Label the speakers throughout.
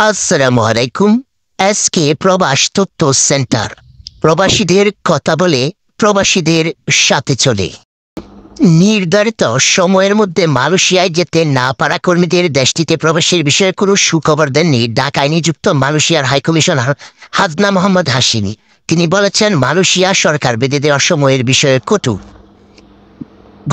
Speaker 1: আসসালামু আলাইকুম। এসকে প্রবাস তথ্য সেন্টার প্রবাসীদের কথা বলে, প্রবাসীদের সাথে চলে। নির্ধারিত সময়ের মধ্যে মালয়েশিয়ায় যেতে না পারা কর্মীদের দেশটিতে প্রবেশের বিষয়ে কোনো সুখবর দেননি ঢাকায় নিযুক্ত মালয়েশিয়ার হাইকমিশনার হাসনা মোহাম্মদ হাশিমি। তিনি বলেছেন, মালয়েশিয়া সরকার বেঁধে দেওয়া সময়ের বিষয়ে কটু।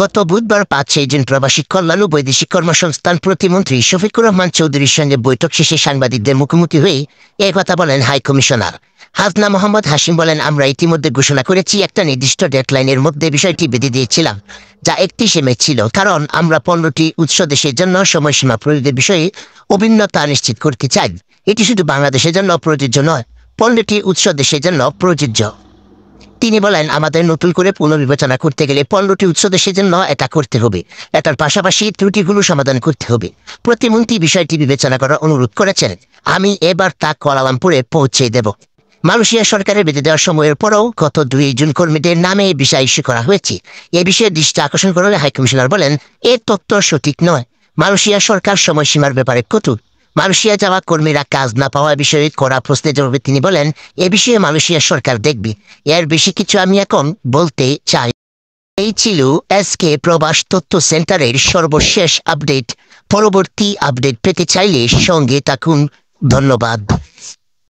Speaker 1: গত বুধবার ৫ জুন প্রবাসী কল্যাণ ও বৈদেশিক কর্মসংস্থান প্রতিমন্ত্রী শফিকুর রহমান চৌধুরীর সঙ্গে বৈঠক শেষে সাংবাদিকদের মুখোমুখি হয়ে এই কথা বলেন হাইকমিশনার হাসনা মোহাম্মদ হাশিম। বলেন, আমরা ইতিমধ্যে ঘোষণা করেছি, একটা নির্দিষ্ট ডেডলাইনের মধ্যে বিষয়টি বেঁধে দিয়েছিলাম, যা ৩১ মে ছিল, কারণ আমরা ১৫টি উৎস দেশের জন্য সময়সীমা প্রয়োগের বিষয়ে অভিন্নতা নিশ্চিত করতে চাই। এটি শুধু বাংলাদেশের জন্য প্রযোজ্য নয়, ১৫টি উৎস দেশের জন্য প্রযোজ্য। তিনি বলেন, আমাদের নতুন করে পুনর্বিবেচনা করতে গেলে ১৫টি উৎস দেশের জন্য এটা করতে হবে। এটার পাশাপাশি ত্রুটিগুলো সমাধান করতে হবে। প্রতিমন্ত্রী বিষয়টি বিবেচনা করার অনুরোধ করেছেন। আমি এবার তা কুয়ালালামপুরে পৌঁছে দেব। মালয়েশিয়া সরকারের বেঁধে দেওয়ার সময়ের পরেও গত ২ জুন কর্মীদের নামে বিষয় ইস্যু করা হয়েছে। এ বিষয়ে দৃষ্টি আকর্ষণ করলে হাইকমিশনার বলেন, এ তথ্য সঠিক নয়। মালয়েশিয়া সরকার সময়সীমার ব্যাপারে কঠোর। মালয়েশিয়া যাওয়া কর্মীরা কাজ না পাওয়া বিষয়ে করা প্রশ্নের জবাবে তিনি বলেন, এ বিষয়ে মালয়েশিয়া সরকার দেখবে। এর বেশি কিছু আমি এখন বলতে চাই। এই ছিল এসকে প্রবাস তথ্য সেন্টারের সর্বশেষ আপডেট। পরবর্তী আপডেট পেতে চাইলে সঙ্গে থাকুন। ধন্যবাদ।